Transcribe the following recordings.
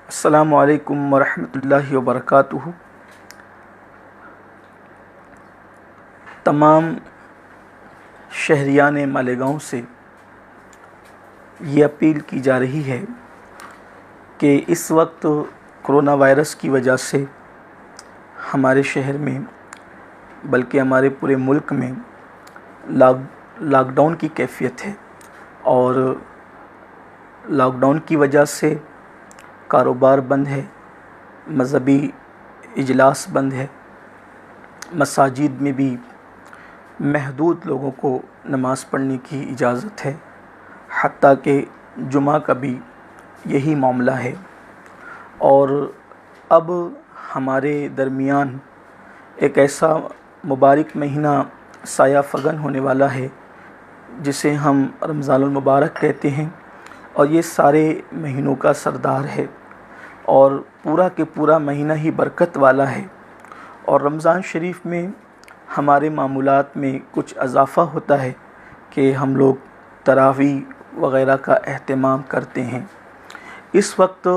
السلام علیکم ورحمۃ اللہ وبرکاتہ۔ تمام شہریان مالیگاؤں سے یہ اپیل کی جا رہی ہے کہ اس وقت کرونا وائرس کی وجہ سے ہمارے شہر میں بلکہ ہمارے پورے ملک میں لاک ڈاؤن کی کیفیت ہے، اور لاک ڈاؤن کی وجہ سے کاروبار بند ہے، مذہبی اجلاس بند ہے، مساجد میں بھی محدود لوگوں کو نماز پڑھنے کی اجازت ہے، حتیٰ کہ جمعہ کا بھی یہی معاملہ ہے۔ اور اب ہمارے درمیان ایک ایسا مبارک مہینہ سایہ فگن ہونے والا ہے جسے ہم رمضان المبارک کہتے ہیں، اور یہ سارے مہینوں کا سردار ہے، اور پورا کے پورا مہینہ ہی برکت والا ہے۔ اور رمضان شریف میں ہمارے معمولات میں کچھ اضافہ ہوتا ہے کہ ہم لوگ تراویح وغیرہ کا اہتمام کرتے ہیں۔ اس وقت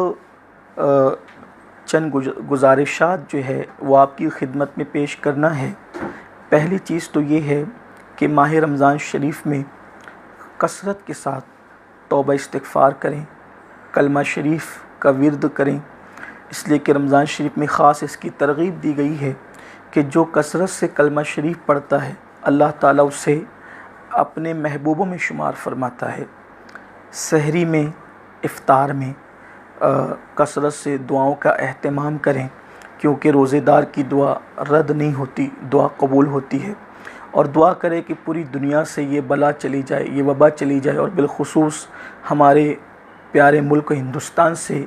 چند گزارشات جو ہے وہ آپ کی خدمت میں پیش کرنا ہے۔ پہلی چیز تو یہ ہے کہ ماہ رمضان شریف میں کثرت کے ساتھ توبہ استغفار کریں، کلمہ شریف کا ورد کریں، اس لیے کہ رمضان شریف میں خاص اس کی ترغیب دی گئی ہے کہ جو کثرت سے کلمہ شریف پڑھتا ہے اللہ تعالیٰ اسے اپنے محبوبوں میں شمار فرماتا ہے۔ سحری میں، افطار میں کثرت سے دعاؤں کا اہتمام کریں، کیونکہ روزے دار کی دعا رد نہیں ہوتی، دعا قبول ہوتی ہے۔ اور دعا کرے کہ پوری دنیا سے یہ بلا چلی جائے، یہ وبا چلی جائے، اور بالخصوص ہمارے پیارے ملک ہندوستان سے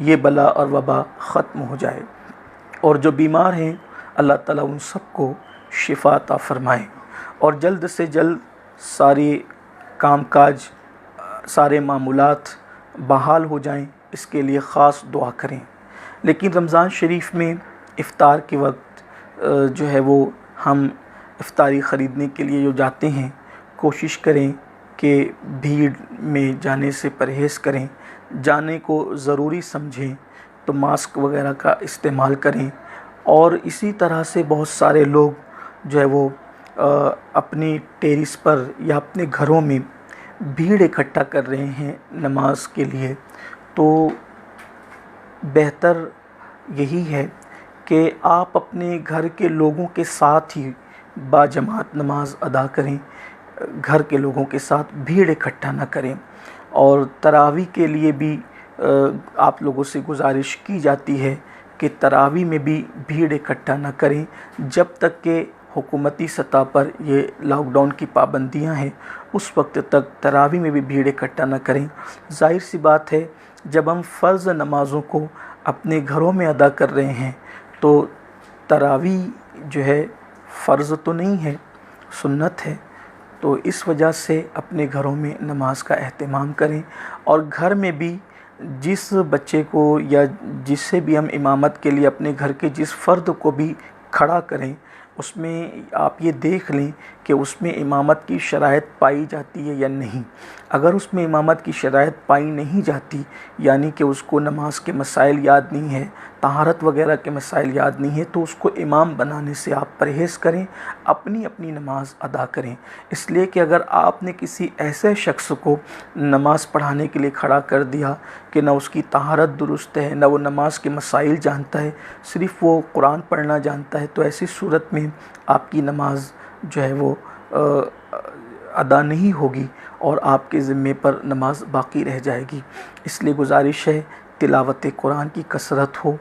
یہ بلا اور وبا ختم ہو جائے، اور جو بیمار ہیں اللہ تعالیٰ ان سب کو شفا عطا فرمائے، اور جلد سے جلد سارے کام کاج، سارے معمولات بحال ہو جائیں، اس کے لیے خاص دعا کریں۔ لیکن رمضان شریف میں افطار کے وقت جو ہے وہ ہم افطاری خریدنے کے لیے جو جاتے ہیں، کوشش کریں کہ بھیڑ میں جانے سے پرہیز کریں، جانے کو ضروری سمجھیں تو ماسک وغیرہ کا استعمال کریں۔ اور اسی طرح سے بہت سارے لوگ جو ہے وہ اپنی ٹیرس پر یا اپنے گھروں میں بھیڑ اکٹھا کر رہے ہیں نماز کے لیے، تو بہتر یہی ہے کہ آپ اپنے گھر کے لوگوں کے ساتھ ہی باجماعت نماز ادا کریں، گھر کے لوگوں کے ساتھ بھیڑ اکٹھا نہ کریں۔ اور تراویح کے لیے بھی آپ لوگوں سے گزارش کی جاتی ہے کہ تراویح میں بھی بھیڑ اکٹھا نہ کریں جب تک کہ حکومتی سطح پر یہ لاک ڈاؤن کی پابندیاں ہیں، اس وقت تک تراویح میں بھی بھیڑ اکٹھا نہ کریں۔ ظاہر سی بات ہے، جب ہم فرض نمازوں کو اپنے گھروں میں ادا کر رہے ہیں تو تراویح جو ہے فرض تو نہیں ہے، سنت ہے، تو اس وجہ سے اپنے گھروں میں نماز کا اہتمام کریں۔ اور گھر میں بھی جس بچے کو یا جس سے بھی ہم امامت کے لیے اپنے گھر کے جس فرد کو بھی کھڑا کریں، اس میں آپ یہ دیکھ لیں کہ اس میں امامت کی شرائط پائی جاتی ہے یا نہیں۔ اگر اس میں امامت کی شرائط پائی نہیں جاتی، یعنی کہ اس کو نماز کے مسائل یاد نہیں ہے، طہارت وغیرہ کے مسائل یاد نہیں ہے، تو اس کو امام بنانے سے آپ پرہیز کریں، اپنی نماز ادا کریں۔ اس لیے کہ اگر آپ نے کسی ایسے شخص کو نماز پڑھانے کے لیے کھڑا کر دیا کہ نہ اس کی طہارت درست ہے، نہ وہ نماز کے مسائل جانتا ہے، صرف وہ قرآن پڑھنا جانتا ہے، تو ایسی صورت میں آپ کی نماز جو ہے وہ ادا نہیں ہوگی، اور آپ کے ذمے پر نماز باقی رہ جائے گی۔ اس لیے گزارش ہے تلاوت قرآن کی کثرت ہو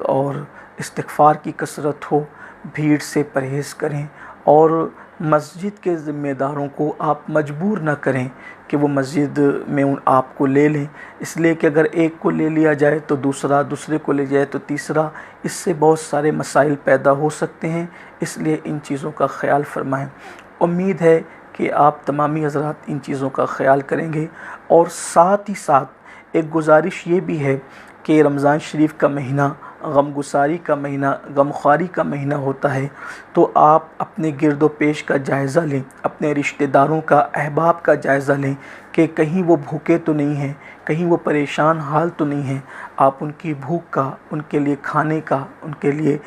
اور استغفار کی کثرت ہو، بھیڑ سے پرہیز کریں، اور مسجد کے ذمہ داروں کو آپ مجبور نہ کریں کہ وہ مسجد میں آپ کو لے لیں، اس لیے کہ اگر ایک کو لے لیا جائے تو دوسرے کو لے جائے تو تیسرا، اس سے بہت سارے مسائل پیدا ہو سکتے ہیں۔ اس لیے ان چیزوں کا خیال فرمائیں۔ امید ہے کہ آپ تمامی حضرات ان چیزوں کا خیال کریں گے۔ اور ساتھ ہی ساتھ ایک گزارش یہ بھی ہے کہ رمضان شریف کا مہینہ غم گساری کا مہینہ، غم خواری کا مہینہ ہوتا ہے، تو آپ اپنے گرد و پیش کا جائزہ لیں، اپنے رشتہ داروں کا، احباب کا جائزہ لیں کہ کہیں وہ بھوکے تو نہیں ہیں، کہیں وہ پریشان حال تو نہیں ہیں۔ آپ ان کی بھوک کا، ان کے لیے کھانے کا، ان کے لیے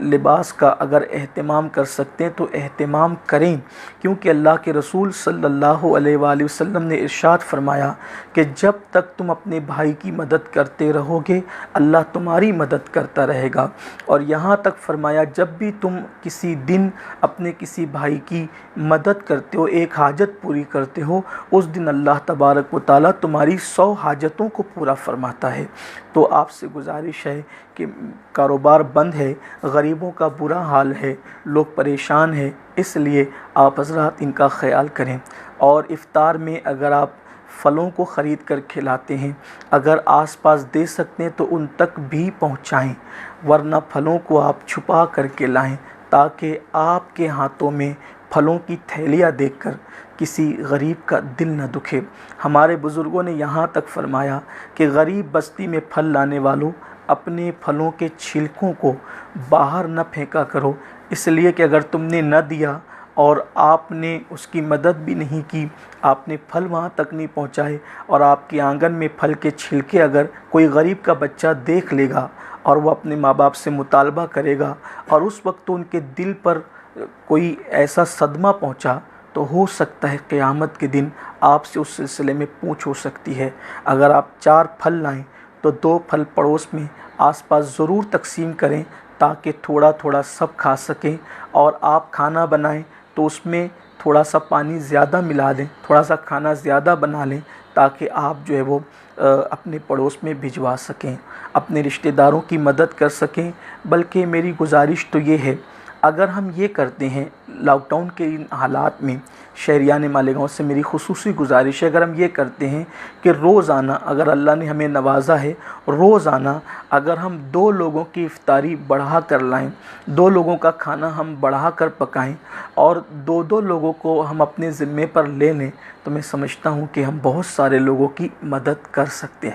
لباس کا اگر اہتمام کر سکتے ہیں تو اہتمام کریں، کیونکہ اللہ کے رسول صلی اللہ علیہ وآلہ وسلم نے ارشاد فرمایا کہ جب تک تم اپنے بھائی کی مدد کرتے رہو گے اللہ تمہاری مدد کرتا رہے گا۔ اور یہاں تک فرمایا جب بھی تم کسی دن اپنے کسی بھائی کی مدد کرتے ہو، ایک حاجت پوری کرتے ہو، اس دن اللہ تبارک و تعالیٰ تمہاری 100 حاجتوں کو پورا فرماتا ہے۔ تو آپ سے گزارش ہے کہ کاروبار بند ہے، غریبوں کا برا حال ہے، لوگ پریشان ہیں، اس لیے آپ حضرات ان کا خیال کریں۔ اور افطار میں اگر آپ پھلوں کو خرید کر کھلاتے ہیں، اگر آس پاس دے سکتے ہیں تو ان تک بھی پہنچائیں، ورنہ پھلوں کو آپ چھپا کر کے لائیں تاکہ آپ کے ہاتھوں میں پھلوں کی تھیلیاں دیکھ کر کسی غریب کا دل نہ دکھے۔ ہمارے بزرگوں نے یہاں تک فرمایا کہ غریب بستی میں پھل لانے والوں اپنے پھلوں کے چھلکوں کو باہر نہ پھینکا کرو، اس لیے کہ اگر تم نے نہ دیا اور آپ نے اس کی مدد بھی نہیں کی، آپ نے پھل وہاں تک نہیں پہنچائے، اور آپ کے آنگن میں پھل کے چھلکے اگر کوئی غریب کا بچہ دیکھ لے گا اور وہ اپنے ماں باپ سے مطالبہ کرے گا اور اس وقت تو ان کے دل پر کوئی ایسا صدمہ پہنچا تو ہو سکتا ہے قیامت کے دن آپ سے اس سلسلے میں پوچھ ہو سکتی ہے۔ اگر آپ 4 پھل لائیں تو 2 پھل پڑوس میں آس پاس ضرور تقسیم کریں تاکہ تھوڑا تھوڑا سب کھا سکیں، اور آپ کھانا بنائیں تو اس میں تھوڑا سا پانی زیادہ ملا دیں، تھوڑا سا کھانا زیادہ بنا لیں تاکہ آپ جو ہے وہ اپنے پڑوس میں بھجوا سکیں، اپنے رشتہ داروں کی مدد کر سکیں۔ بلکہ میری گزارش تو یہ ہے، اگر ہم یہ کرتے ہیں لاک ڈاؤن کے ان حالات میں، شہریان مالیگاؤں سے میری خصوصی گزارش ہے، اگر ہم یہ کرتے ہیں کہ روزانہ اگر اللہ نے ہمیں نوازا ہے، روزانہ اگر ہم 2 لوگوں کی افطاری بڑھا کر لائیں، 2 لوگوں کا کھانا ہم بڑھا کر پکائیں اور 2 لوگوں کو ہم اپنے ذمے پر لے لیں، تو میں سمجھتا ہوں کہ ہم بہت سارے لوگوں کی مدد کر سکتے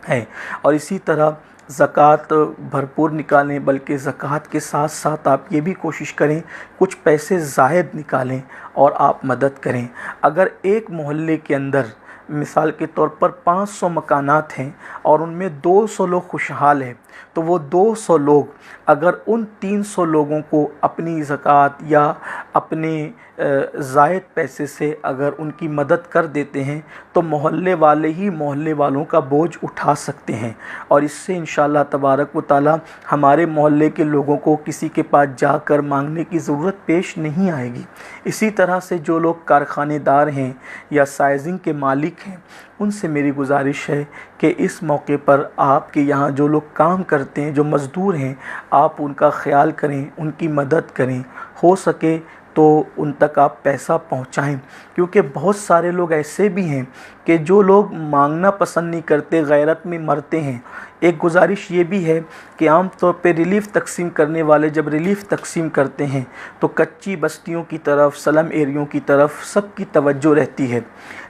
ہیں۔ اور اسی طرح زکوٰۃ بھرپور نکالیں، بلکہ زکوٰۃ کے ساتھ ساتھ آپ یہ بھی کوشش کریں کچھ پیسے زائد نکالیں اور آپ مدد کریں۔ اگر ایک محلے کے اندر مثال کے طور پر 500 مکانات ہیں اور ان میں 200 لوگ خوشحال ہیں، تو وہ 200 لوگ اگر ان 300 لوگوں کو اپنی زکوٰۃ یا اپنے زائد پیسے سے اگر ان کی مدد کر دیتے ہیں تو محلے والے ہی محلے والوں کا بوجھ اٹھا سکتے ہیں، اور اس سے انشاءاللہ تبارک و تعالی ہمارے محلے کے لوگوں کو کسی کے پاس جا کر مانگنے کی ضرورت پیش نہیں آئے گی۔ اسی طرح سے جو لوگ کارخانے دار ہیں یا سائزنگ کے مالک ہیں، ان سے میری گزارش ہے کہ اس موقع پر آپ کے یہاں جو لوگ کام کرتے ہیں، جو مزدور ہیں، آپ ان کا خیال کریں، ان کی مدد کریں، ہو سکے تو ان تک آپ پیسہ پہنچائیں، کیونکہ بہت سارے لوگ ایسے بھی ہیں کہ جو لوگ مانگنا پسند نہیں کرتے، غیرت میں مرتے ہیں۔ ایک گزارش یہ بھی ہے کہ عام طور پہ ریلیف تقسیم کرنے والے جب ریلیف تقسیم کرتے ہیں تو کچی بستیوں کی طرف، سلم ایریوں کی طرف سب کی توجہ رہتی ہے۔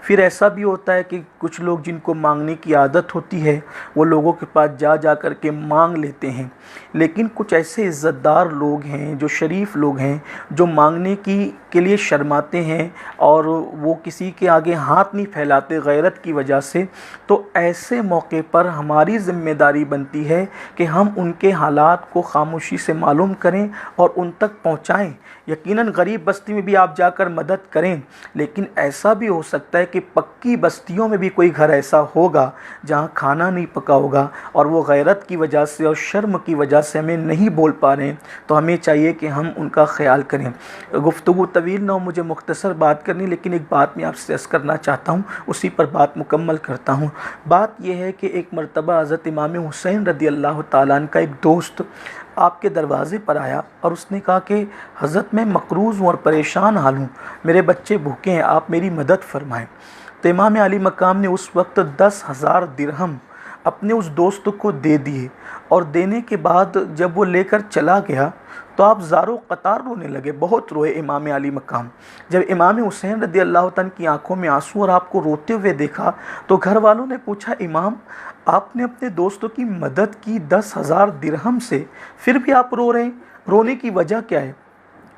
پھر ایسا بھی ہوتا ہے کہ کچھ لوگ جن کو مانگنے کی عادت ہوتی ہے وہ لوگوں کے پاس جا جا کر کے مانگ لیتے ہیں، لیکن کچھ ایسے عزت دار لوگ ہیں، جو شریف لوگ ہیں، جو مانگنے کے لیے شرماتے ہیں اور وہ کسی کے آگے ہاتھ نہیں پھیلاتے غیرت کی وجہ سے، تو ایسے موقع پر ہماری ذمہ داری بنتی ہے کہ ہم ان کے حالات کو خاموشی سے معلوم کریں اور ان تک پہنچائیں۔ یقیناً غریب بستی میں بھی آپ جا کر مدد کریں، لیکن ایسا بھی ہو سکتا ہے کہ پکی بستیوں میں بھی کوئی گھر ایسا ہوگا جہاں کھانا نہیں پکا ہوگا اور وہ غیرت کی وجہ سے اور شرم کی وجہ سے ہمیں نہیں بول پا رہے ہیں، تو ہمیں چاہیے کہ ہم ان کا خیال کریں۔ گفتگو طویل نہ ہو، مجھے مختصر بات کرنی، لیکن ایک بات میں آپ سے عرض کرنا چاہتا ہوں، اسی پر بات مکمل کرتا ہوں۔ بات یہ ہے کہ ایک مرتبہ حضرت امام حسین رضی اللہ تعالیٰ عنہ کا ایک دوست آپ کے دروازے پر آیا اور اس نے کہا کہ حضرت میں مقروض ہوں اور پریشان حال ہوں، میرے بچے بھوکے ہیں، آپ میری مدد فرمائیں۔ تو امام علی مقام نے اس وقت 10,000 درہم اپنے اس دوست کو دے دیے، اور دینے کے بعد جب وہ لے کر چلا گیا تو آپ زارو قطار رونے لگے، بہت روئے امام علی مقام۔ جب امام حسین رضی اللہ عنہ کی آنکھوں میں آنسو اور آپ کو روتے ہوئے دیکھا تو گھر والوں نے پوچھا، امام آپ نے اپنے دوستوں کی مدد کی 10,000 درہم سے، پھر بھی آپ رو رہے ہیں، رونے کی وجہ کیا ہے؟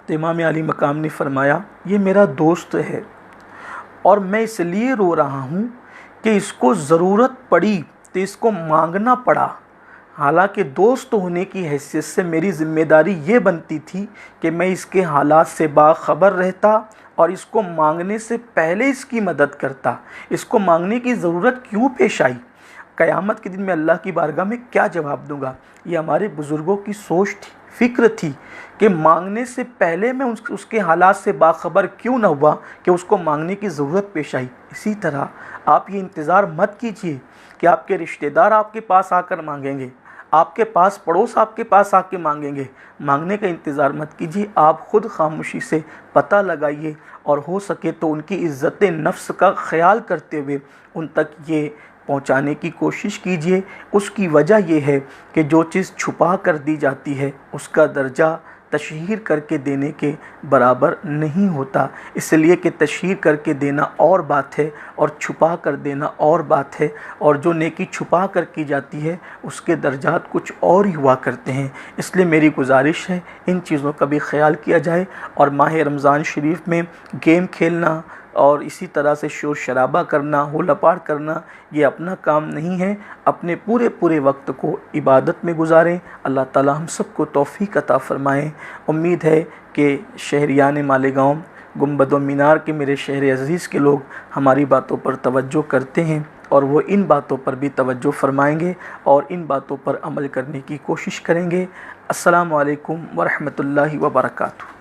تو امام علی مقام نے فرمایا، یہ میرا دوست ہے اور میں اس لیے رو رہا ہوں کہ اس کو ضرورت پڑی تو اس کو مانگنا پڑا۔ حالانکہ دوست ہونے کی حیثیت سے میری ذمہ داری یہ بنتی تھی کہ میں اس کے حالات سے باخبر رہتا اور اس کو مانگنے سے پہلے اس کی مدد کرتا۔ اس کو مانگنے کی ضرورت کیوں پیش آئی؟ قیامت کے دن میں اللہ کی بارگاہ میں کیا جواب دوں گا؟ یہ ہمارے بزرگوں کی سوچ تھی، فکر تھی کہ مانگنے سے پہلے میں اس کے حالات سے باخبر کیوں نہ ہوا کہ اس کو مانگنے کی ضرورت پیش آئی۔ اسی طرح آپ یہ انتظار مت کیجیے کہ آپ کے رشتہ دار آپ کے پاس آ کر مانگیں گے، آپ کے پاس پڑوس آپ کے پاس آ کے مانگیں گے۔ مانگنے کا انتظار مت کیجیے، آپ خود خاموشی سے پتہ لگائیے اور ہو سکے تو ان کی عزت نفس کا خیال کرتے ہوئے ان تک یہ پہنچانے کی کوشش کیجیے۔ اس کی وجہ یہ ہے کہ جو چیز چھپا کر دی جاتی ہے اس کا درجہ تشہیر کر کے دینے کے برابر نہیں ہوتا، اس لیے کہ تشہیر کر کے دینا اور بات ہے اور چھپا کر دینا اور بات ہے، اور جو نیکی چھپا کر کی جاتی ہے اس کے درجات کچھ اور ہی ہوا کرتے ہیں۔ اس لیے میری گزارش ہے ان چیزوں کا بھی خیال کیا جائے، اور ماہ رمضان شریف میں گیم کھیلنا اور اسی طرح سے شور شرابہ کرنا، ہو لپاڑ کرنا یہ اپنا کام نہیں ہے۔ اپنے پورے وقت کو عبادت میں گزاریں۔ اللہ تعالی ہم سب کو توفیق عطا فرمائیں۔ امید ہے کہ شہریان مالیگاؤں، گنبد و مینار کے میرے شہر عزیز کے لوگ ہماری باتوں پر توجہ کرتے ہیں، اور وہ ان باتوں پر بھی توجہ فرمائیں گے اور ان باتوں پر عمل کرنے کی کوشش کریں گے۔ السلام علیکم ورحمۃ اللہ وبرکاتہ۔